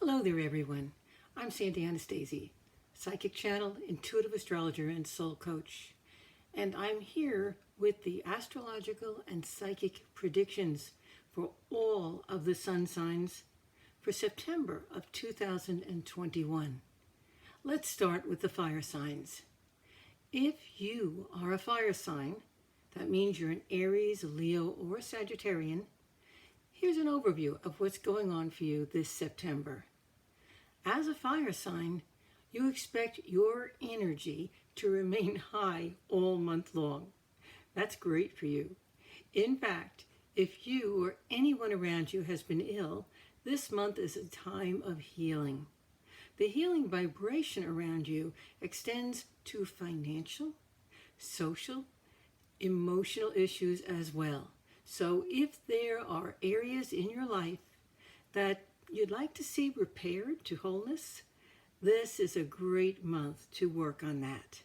Hello there, everyone. I'm Sandy Anastasi, psychic channel, intuitive astrologer, and soul coach. And I'm here with the astrological and psychic predictions for all of the sun signs for September of 2021. Let's start with the fire signs. If you are a fire sign, that means you're an Aries, Leo, or Sagittarian. Here's an overview of what's going on for you this September. As a fire sign, you expect your energy to remain high all month long. That's great for you. In fact, if you or anyone around you has been ill, this month is a time of healing. The healing vibration around you extends to financial, social, emotional issues as well. So if there are areas in your life that you'd like to see repaired to wholeness, this is a great month to work on that.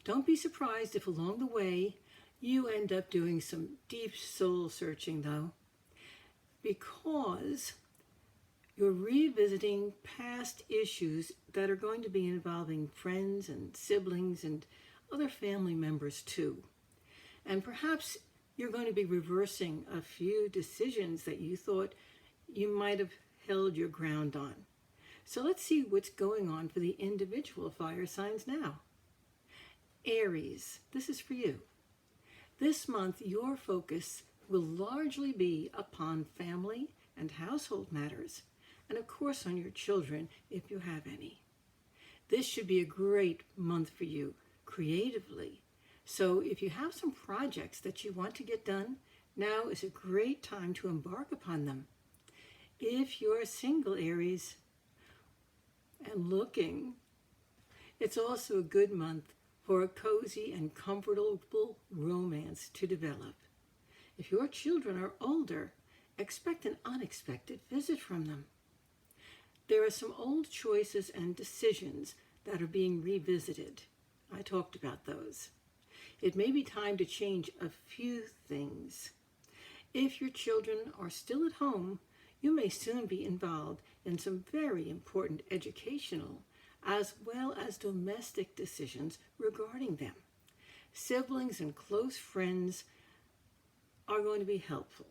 Don't be surprised if along the way you end up doing some deep soul searching though, because you're revisiting past issues that are going to be involving friends and siblings and other family members too. And perhaps you're going to be reversing a few decisions that you thought you might have held your ground on. So let's see what's going on for the individual fire signs now. Aries, this is for you. This month, your focus will largely be upon family and household matters, and of course on your children if you have any. This should be a great month for you creatively. So if you have some projects that you want to get done, now is a great time to embark upon them. If you're single, Aries, and looking, it's also a good month for a cozy and comfortable romance to develop. If your children are older, expect an unexpected visit from them. There are some old choices and decisions that are being revisited. I talked about those. It may be time to change a few things. If your children are still at home, you may soon be involved in some very important educational as well as domestic decisions regarding them. Siblings and close friends are going to be helpful.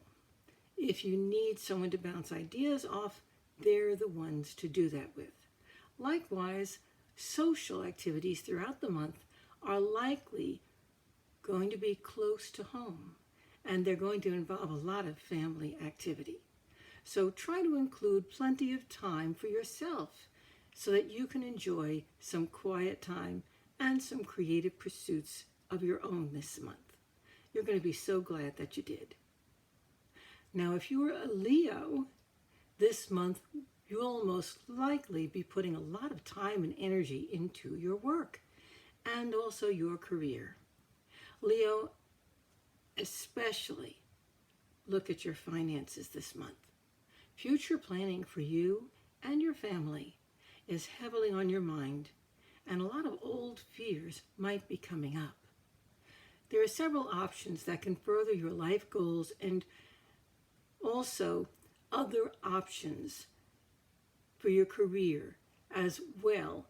If you need someone to bounce ideas off, they're the ones to do that with. Likewise, social activities throughout the month are likely going to be close to home, and they're going to involve a lot of family activity. So try to include plenty of time for yourself so that you can enjoy some quiet time and some creative pursuits of your own this month. You're going to be so glad that you did. Now, if you are a Leo, this month you'll most likely be putting a lot of time and energy into your work and also your career. Leo, especially look at your finances this month. Future planning for you and your family is heavily on your mind, and a lot of old fears might be coming up. There are several options that can further your life goals and also other options for your career as well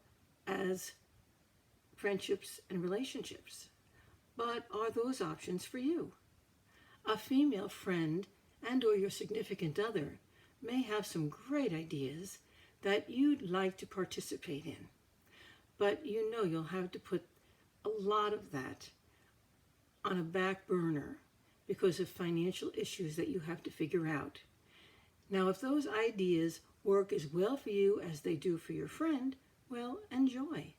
as friendships and relationships. But are those options for you? A female friend and or your significant other may have some great ideas that you'd like to participate in. But you know you'll have to put a lot of that on a back burner because of financial issues that you have to figure out. Now, if those ideas work as well for you as they do for your friend, well, enjoy.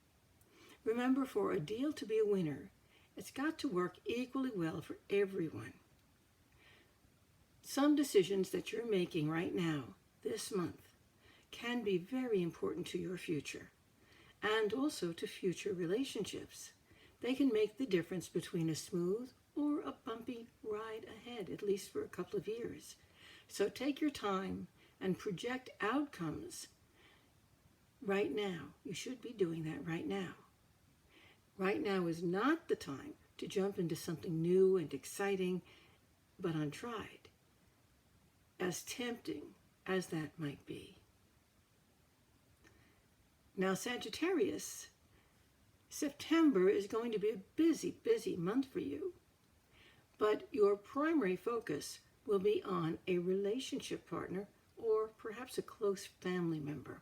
Remember, for a deal to be a winner, it's got to work equally well for everyone. Some decisions that you're making right now, this month, can be very important to your future and also to future relationships. They can make the difference between a smooth or a bumpy ride ahead, at least for a couple of years. So take your time and project outcomes right now. You should be doing that right now. Right now is not the time to jump into something new and exciting, but untried, as tempting as that might be. Now, Sagittarius, September is going to be a busy, busy month for you. But your primary focus will be on a relationship partner or perhaps a close family member.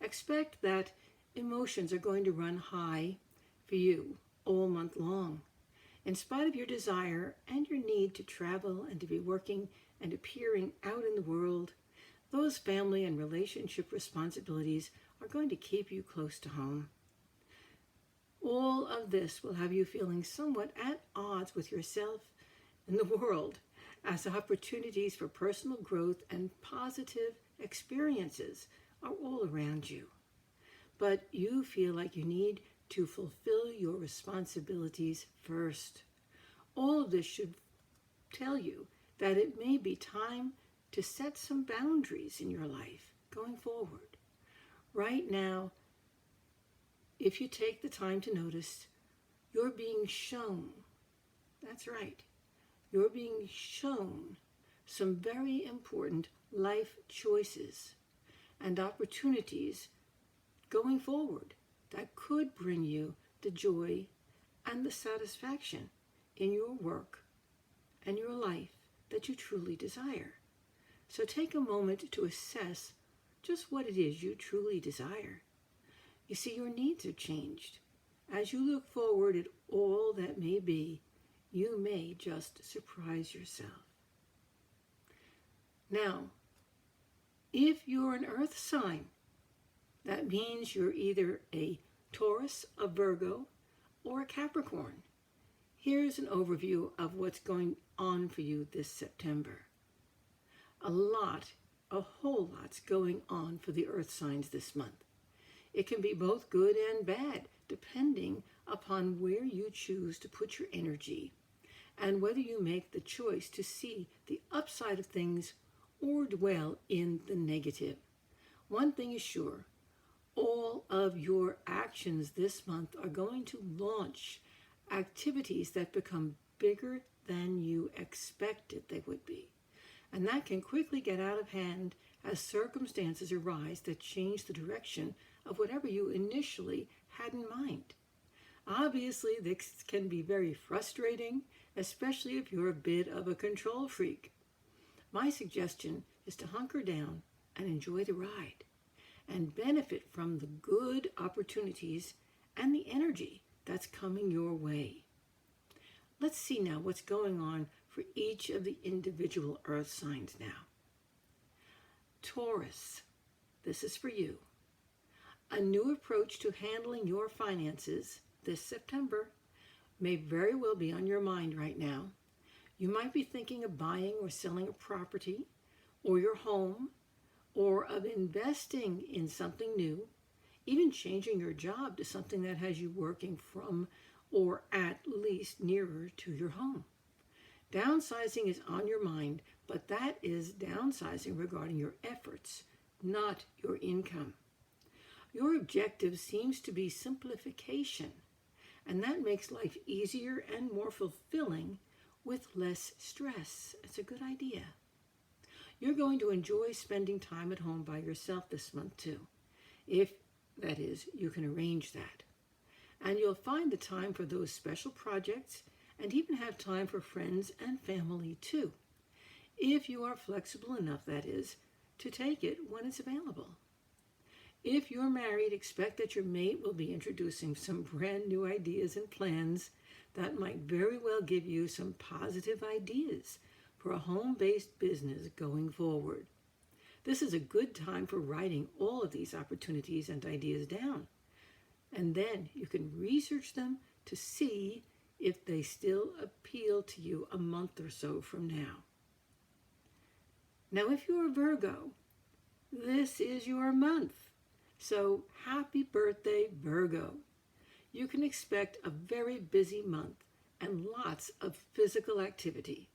Expect that emotions are going to run high for you all month long. In spite of your desire and your need to travel and to be working and appearing out in the world, those family and relationship responsibilities are going to keep you close to home. All of this will have you feeling somewhat at odds with yourself and the world, as opportunities for personal growth and positive experiences are all around you. But you feel like you need to fulfill your responsibilities first. All of this should tell you that it may be time to set some boundaries in your life going forward. Right now, if you take the time to notice, you're being shown, that's right, you're being shown some very important life choices and opportunities going forward that could bring you the joy and the satisfaction in your work and your life that you truly desire. So take a moment to assess just what it is you truly desire. You see, your needs have changed. As you look forward at all that may be, you may just surprise yourself. Now, if you're an earth sign, that means you're either a Taurus, a Virgo, or a Capricorn. Here's an overview of what's going on for you this September. A whole lot's going on for the earth signs this month. It can be both good and bad, depending upon where you choose to put your energy and whether you make the choice to see the upside of things or dwell in the negative. One thing is sure, all of your actions this month are going to launch activities that become bigger than you expected they would be. And that can quickly get out of hand as circumstances arise that change the direction of whatever you initially had in mind. Obviously, this can be very frustrating, especially if you're a bit of a control freak. My suggestion is to hunker down and enjoy the ride and benefit from the good opportunities and the energy that's coming your way. Let's see now what's going on for each of the individual earth signs now. Taurus, this is for you. A new approach to handling your finances this September may very well be on your mind right now. You might be thinking of buying or selling a property or your home, or of investing in something new, even changing your job to something that has you working from or at least nearer to your home. Downsizing is on your mind, but that is downsizing regarding your efforts, not your income. Your objective seems to be simplification, and that makes life easier and more fulfilling with less stress. It's a good idea. You're going to enjoy spending time at home by yourself this month too, if, that is, you can arrange that. And you'll find the time for those special projects and even have time for friends and family too, if you are flexible enough, that is, to take it when it's available. If you're married, expect that your mate will be introducing some brand new ideas and plans that might very well give you some positive ideas for a home-based business going forward. This is a good time for writing all of these opportunities and ideas down, and then you can research them to see if they still appeal to you a month or so from now. Now, if you're a Virgo, this is your month. So happy birthday, Virgo. You can expect a very busy month and lots of physical activity.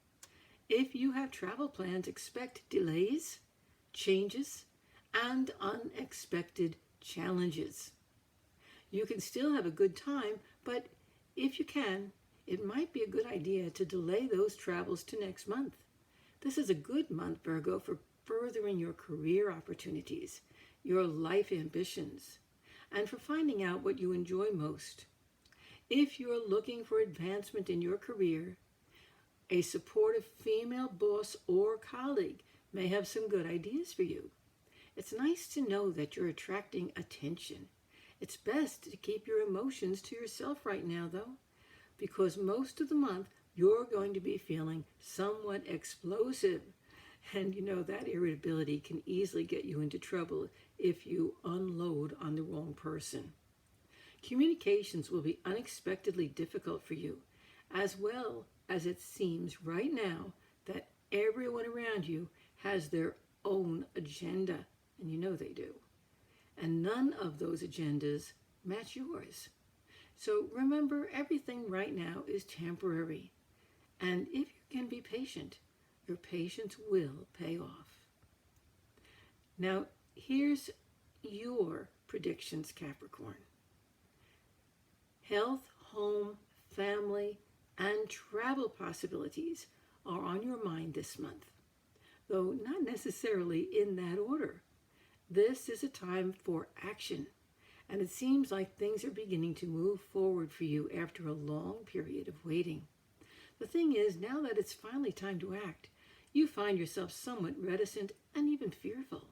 If you have travel plans, expect delays, changes, and unexpected challenges. You can still have a good time, but if you can, it might be a good idea to delay those travels to next month. This is a good month, Virgo, for furthering your career opportunities, your life ambitions. and for finding out what you enjoy most. If you're looking for advancement in your career, a supportive female boss or colleague may have some good ideas for you. It's nice to know that you're attracting attention. It's best to keep your emotions to yourself right now, though, because most of the month you're going to be feeling somewhat explosive. And you know that irritability can easily get you into trouble if you unload on the wrong person. Communications will be unexpectedly difficult for you, as well as it seems right now that everyone around you has their own agenda, and you know they do. And none of those agendas match yours. So remember, everything right now is temporary. And if you can be patient, your patience will pay off. Now, here's your predictions, Capricorn. Health, home, family, and travel possibilities are on your mind this month, though not necessarily in that order. This is a time for action, and it seems like things are beginning to move forward for you after a long period of waiting. The thing is, now that it's finally time to act, you find yourself somewhat reticent and even fearful.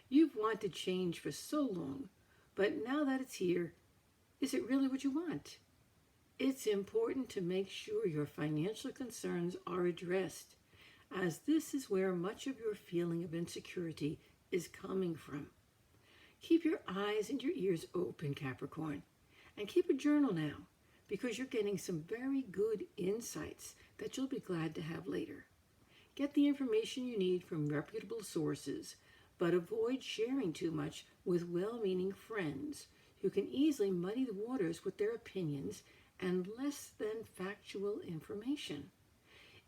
You've wanted change for so long, but now that it's here, is it really what you want? It's important to make sure your financial concerns are addressed, as this is where much of your feeling of insecurity is coming from. Keep your eyes and your ears open, Capricorn, and keep a journal now, because you're getting some very good insights that you'll be glad to have later. Get the information you need from reputable sources, but avoid sharing too much with well-meaning friends who can easily muddy the waters with their opinions and less than factual information.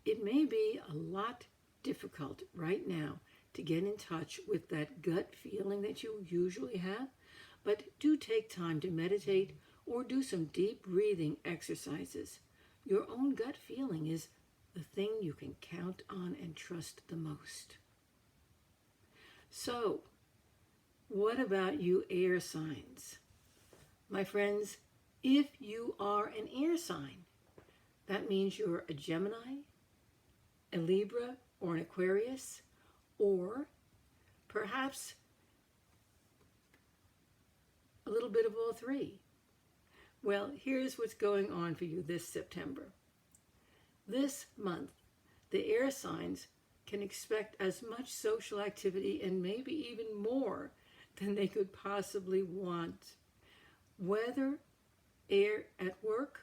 It may be a lot difficult right now to get in touch with that gut feeling that you usually have, but do take time to meditate or do some deep breathing exercises. Your own gut feeling is the thing you can count on and trust the most. So, what about you air signs? My friends, if you are an air sign, that means you're a Gemini, a Libra, or an Aquarius, or perhaps a little bit of all three. Well, here's what's going on for you this September. This month, the air signs can expect as much social activity and maybe even more than they could possibly want. Whether at work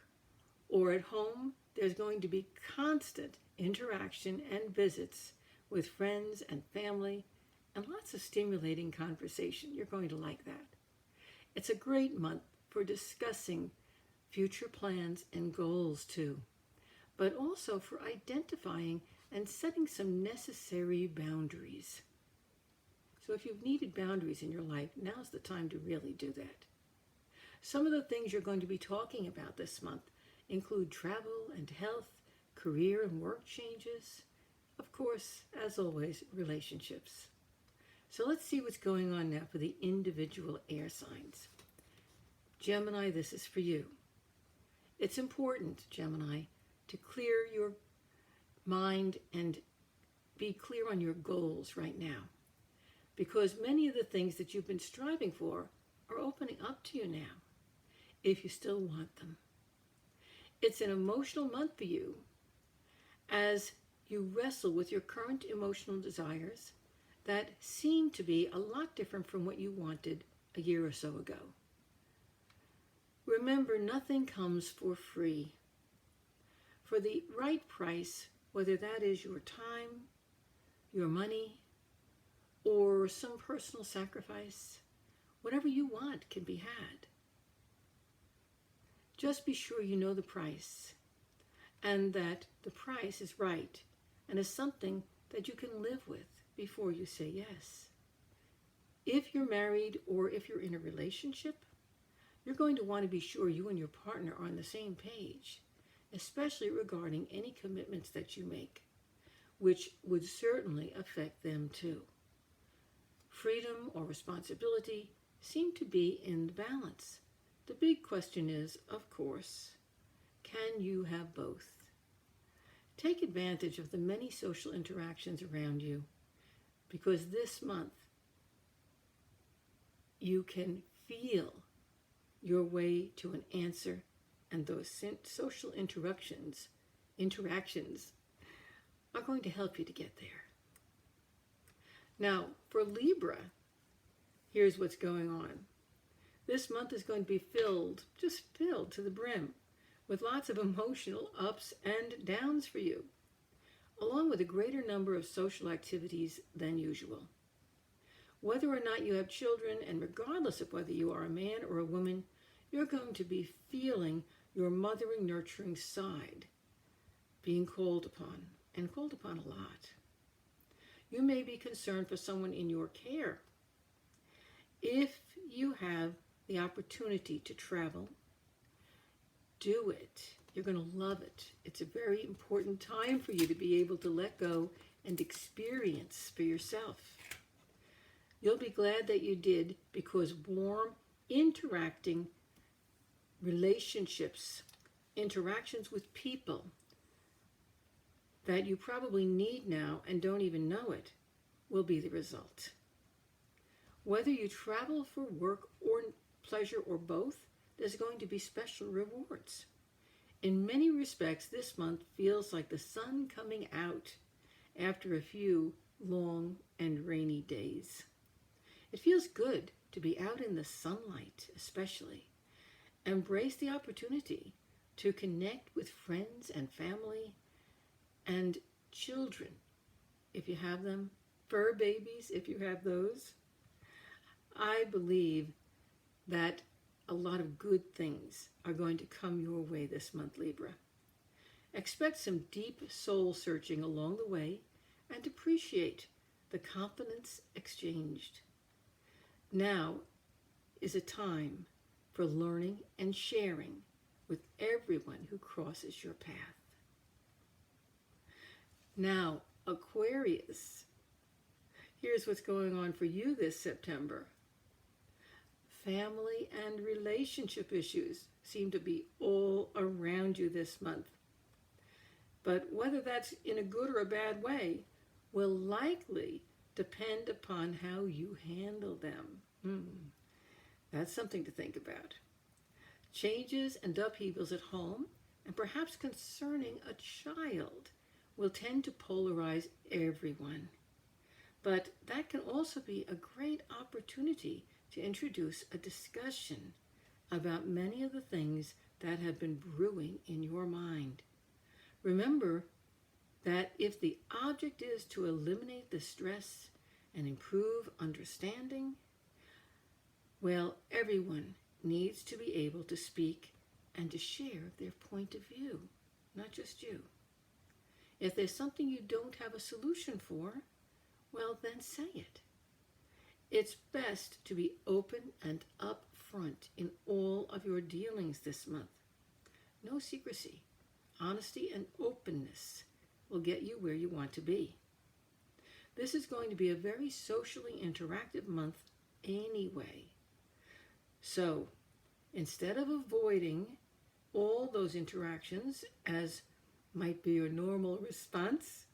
or at home, there's going to be constant interaction and visits with friends and family and lots of stimulating conversation. You're going to like that. It's a great month for discussing future plans and goals too, but also for identifying and setting some necessary boundaries. So if you've needed boundaries in your life, now's the time to really do that. Some of the things you're going to be talking about this month include travel and health, career and work changes, of course, as always, relationships. So let's see what's going on now for the individual air signs. Gemini, this is for you. It's important, Gemini, to clear your mind and be clear on your goals right now, because many of the things that you've been striving for are opening up to you now, if you still want them. It's an emotional month for you as you wrestle with your current emotional desires that seem to be a lot different from what you wanted a year or so ago. Remember, nothing comes for free. For the right price, whether that is your time, your money, or some personal sacrifice, whatever you want can be had. Just be sure you know the price, and that the price is right and is something that you can live with before you say yes. If you're married or if you're in a relationship, you're going to want to be sure you and your partner are on the same page, especially regarding any commitments that you make, which would certainly affect them too. Freedom or responsibility seem to be in balance. The big question is, of course, can you have both? Take advantage of the many social interactions around you, because this month you can feel your way to an answer, and those social interactions are going to help you to get there. Now, for Libra, here's what's going on. This month is going to be filled to the brim, with lots of emotional ups and downs for you, along with a greater number of social activities than usual. Whether or not you have children, and regardless of whether you are a man or a woman, you're going to be feeling your mothering, nurturing side being called upon, and called upon a lot. You may be concerned for someone in your care. If you have the opportunity to travel, do it. You're going to love it. It's a very important time for you to be able to let go and experience for yourself. You'll be glad that you did, because warm, interacting relationships, interactions with people that you probably need now and don't even know it, will be the result. Whether you travel for work or pleasure or both, there's going to be special rewards. In many respects, this month feels like the sun coming out after a few long and rainy days. It feels good to be out in the sunlight, especially. Embrace the opportunity to connect with friends and family and children, if you have them, fur babies, if you have those. I believe that a lot of good things are going to come your way this month, Libra. Expect some deep soul searching along the way, and appreciate the confidence exchanged. Now is a time for learning and sharing with everyone who crosses your path. Now, Aquarius, here's what's going on for you this September. Family and relationship issues seem to be all around you this month. But whether that's in a good or a bad way will likely depend upon how you handle them. That's something to think about. Changes and upheavals at home, and perhaps concerning a child, will tend to polarize everyone. But that can also be a great opportunity to introduce a discussion about many of the things that have been brewing in your mind. Remember that if the object is to eliminate the stress and improve understanding, well, everyone needs to be able to speak and to share their point of view, not just you. If there's something you don't have a solution for, well, then say it. It's best to be open and upfront in all of your dealings this month. No secrecy. Honesty and openness will get you where you want to be. This is going to be a very socially interactive month anyway. So, instead of avoiding all those interactions, as might be your normal response,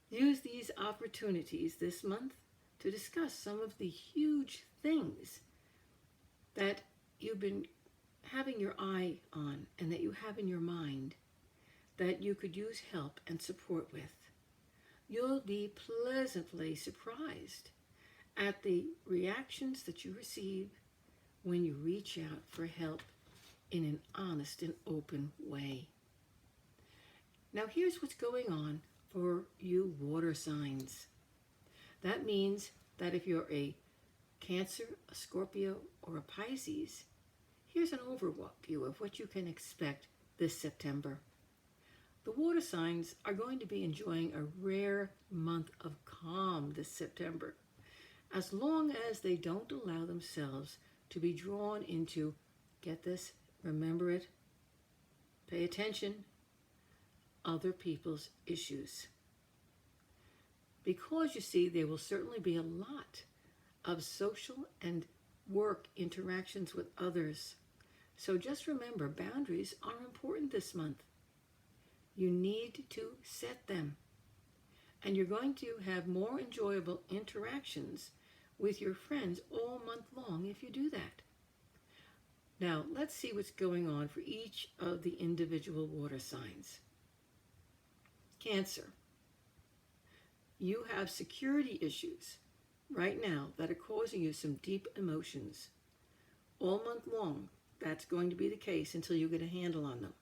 use these opportunities this month to discuss some of the huge things that you've been having your eye on and that you have in your mind that you could use help and support with. You'll be pleasantly surprised at the reactions that you receive when you reach out for help in an honest and open way. Now here's what's going on for you water signs. That means that if you're a Cancer, a Scorpio, or a Pisces, here's an overview of what you can expect this September. The water signs are going to be enjoying a rare month of calm this September, as long as they don't allow themselves to be drawn into, get this, remember it, pay attention, other people's issues. Because you see, there will certainly be a lot of social and work, interactions with others. So just remember, boundaries are important this month. You need to set them. And you're going to have more enjoyable interactions with your friends all month long if you do that. Now, let's see what's going on for each of the individual water signs. Cancer. You have security issues right now that are causing you some deep emotions. All month long, that's going to be the case until you get a handle on them.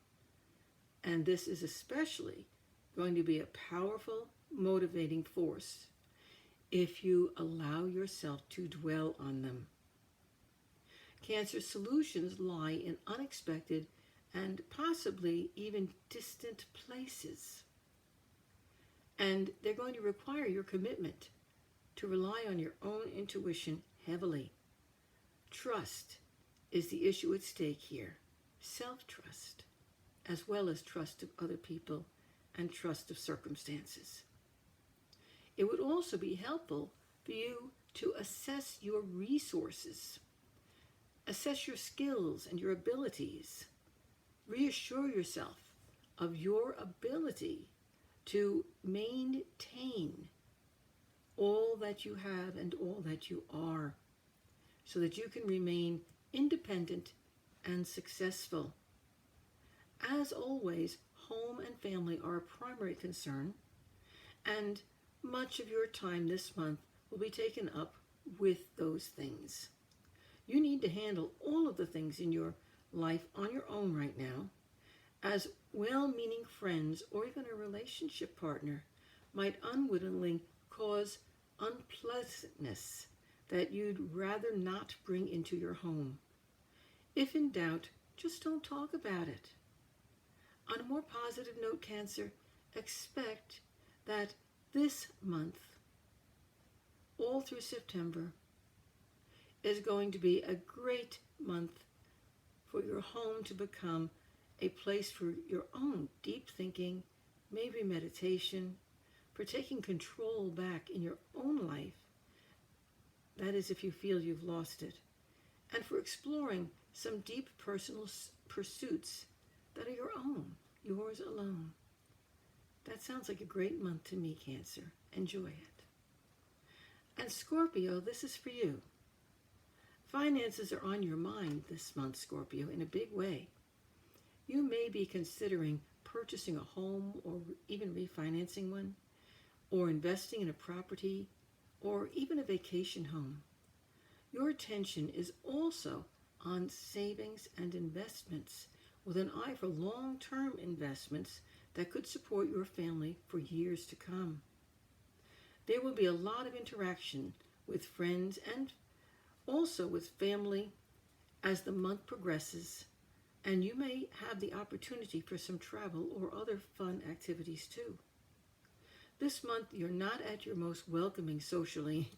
And this is especially going to be a powerful, motivating force if you allow yourself to dwell on them. Cancer solutions lie in unexpected and possibly even distant places. And they're going to require your commitment to rely on your own intuition heavily. Trust is the issue at stake here. Self-trust, as well as trust of other people and trust of circumstances. It would also be helpful for you to assess your resources. Assess your skills and your abilities. Reassure yourself of your ability to maintain all that you have and all that you are, so that you can remain independent and successful. As always, home and family are a primary concern, and much of your time this month will be taken up with those things. You need to handle all of the things in your life on your own right now, as well-meaning friends or even a relationship partner might unwittingly cause unpleasantness that you'd rather not bring into your home. If in doubt, just don't talk about it. On a more positive note, Cancer, expect that this month, all through September, is going to be a great month for your home to become a place for your own deep thinking, maybe meditation, for taking control back in your own life. That is, if you feel you've lost it. And for exploring some deep personal pursuits that are your own, yours alone. That sounds like a great month to me, Cancer. Enjoy it. And Scorpio, this is for you. Finances are on your mind this month, Scorpio, in a big way. You may be considering purchasing a home or even refinancing one, or investing in a property, or even a vacation home. Your attention is also on savings and investments, with an eye for long-term investments that could support your family for years to come. There will be a lot of interaction with friends and also with family as the month progresses, and you may have the opportunity for some travel or other fun activities too. This month, you're not at your most welcoming socially,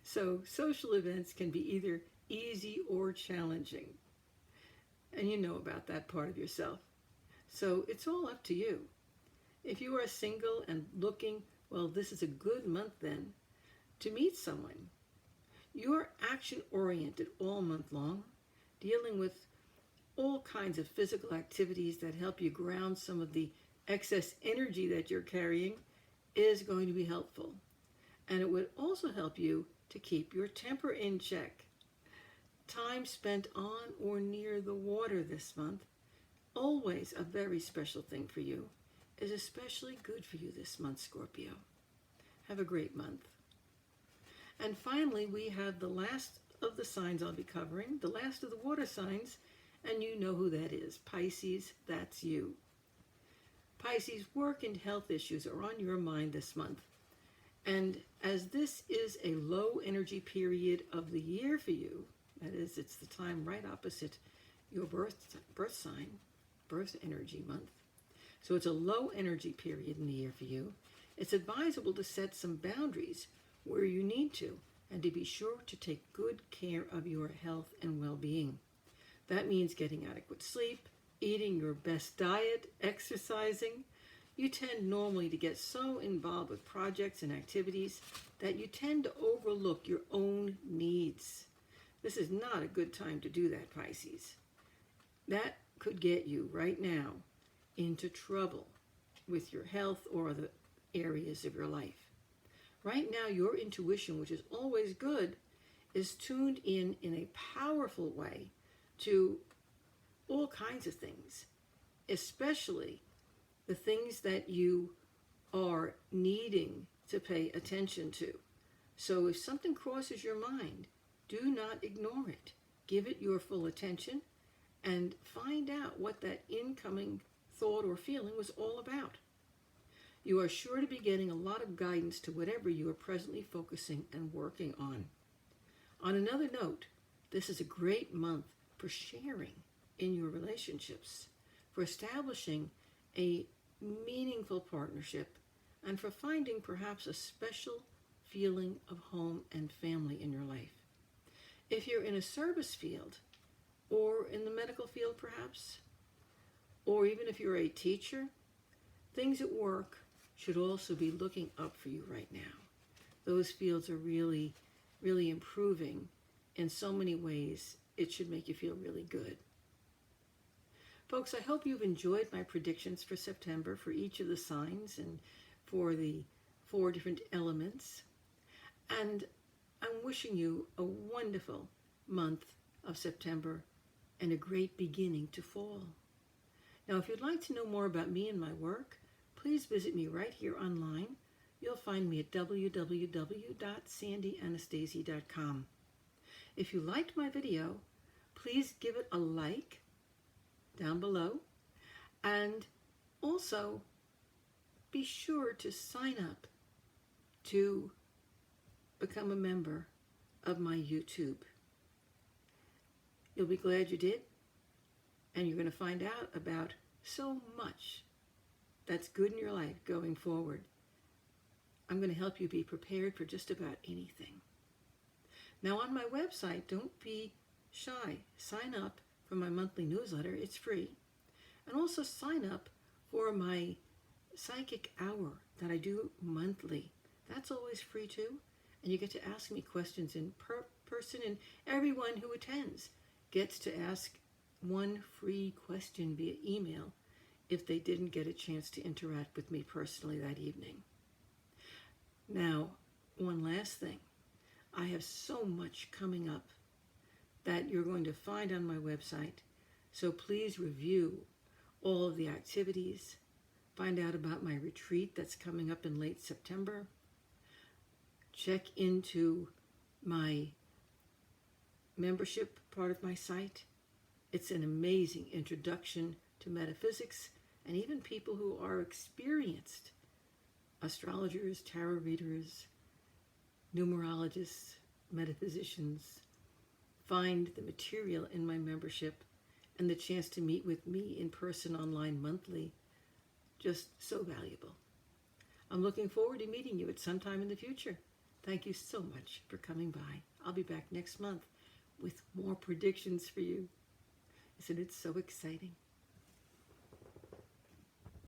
so social events can be either easy or challenging. And you know about that part of yourself. So it's all up to you. If you are single and looking, well, this is a good month then to meet someone. You're action-oriented all month long, dealing with all kinds of physical activities that help you ground some of the excess energy that you're carrying is going to be helpful. And it would also help you to keep your temper in check. Time spent on or near the water this month, always a very special thing for you, is especially good for you this month, Scorpio. Have a great month. And finally, we have the last of the signs I'll be covering, the last of the water signs, and you know who that is. Pisces, that's you. Pisces, work and health issues are on your mind this month. And as this is a low energy period of the year for you, that is, it's the time right opposite your birth sign, birth energy month. So it's a low energy period in the year for you. It's advisable to set some boundaries where you need to, and to be sure to take good care of your health and well-being. That means getting adequate sleep, eating your best diet, exercising. You tend normally to get so involved with projects and activities that you tend to overlook your own needs. This is not a good time to do that, Pisces. That could get you right now into trouble with your health or the areas of your life. Right now, your intuition, which is always good, is tuned in a powerful way to all kinds of things, especially the things that you are needing to pay attention to. So if something crosses your mind, do not ignore it. Give it your full attention and find out what that incoming thought or feeling was all about. You are sure to be getting a lot of guidance to whatever you are presently focusing and working on. On another note, this is a great month for sharing in your relationships, for establishing a meaningful partnership, and for finding perhaps a special feeling of home and family in your life. If you're in a service field, or in the medical field perhaps, or even if you're a teacher, things at work should also be looking up for you right now. Those fields are really, really improving in so many ways. It should make you feel really good. Folks, I hope you've enjoyed my predictions for September for each of the signs and for the 4 different elements. And I'm wishing you a wonderful month of September and a great beginning to fall. Now, if you'd like to know more about me and my work, please visit me right here online. You'll find me at www.sandyanastasia.com. If you liked my video, please give it a like down below, and also be sure to sign up to become a member of my YouTube. You'll be glad you did, and you're going to find out about so much that's good in your life going forward. I'm going to help you be prepared for just about anything. Now, on my website, don't be shy. Sign up for my monthly newsletter. It's free. And also sign up for my psychic hour that I do monthly. That's always free too. And you get to ask me questions in person, and everyone who attends gets to ask one free question via email if they didn't get a chance to interact with me personally that evening. Now, one last thing. I have so much coming up that you're going to find on my website. So please review all of the activities. Find out about my retreat that's coming up in late September. Check into my membership part of my site. It's an amazing introduction to metaphysics, and even people who are experienced astrologers, tarot readers, numerologists, metaphysicians find the material in my membership and the chance to meet with me in person online monthly just so valuable. I'm looking forward to meeting you at some time in the future. Thank you so much for coming by. I'll be back next month with more predictions for you. Isn't it so exciting?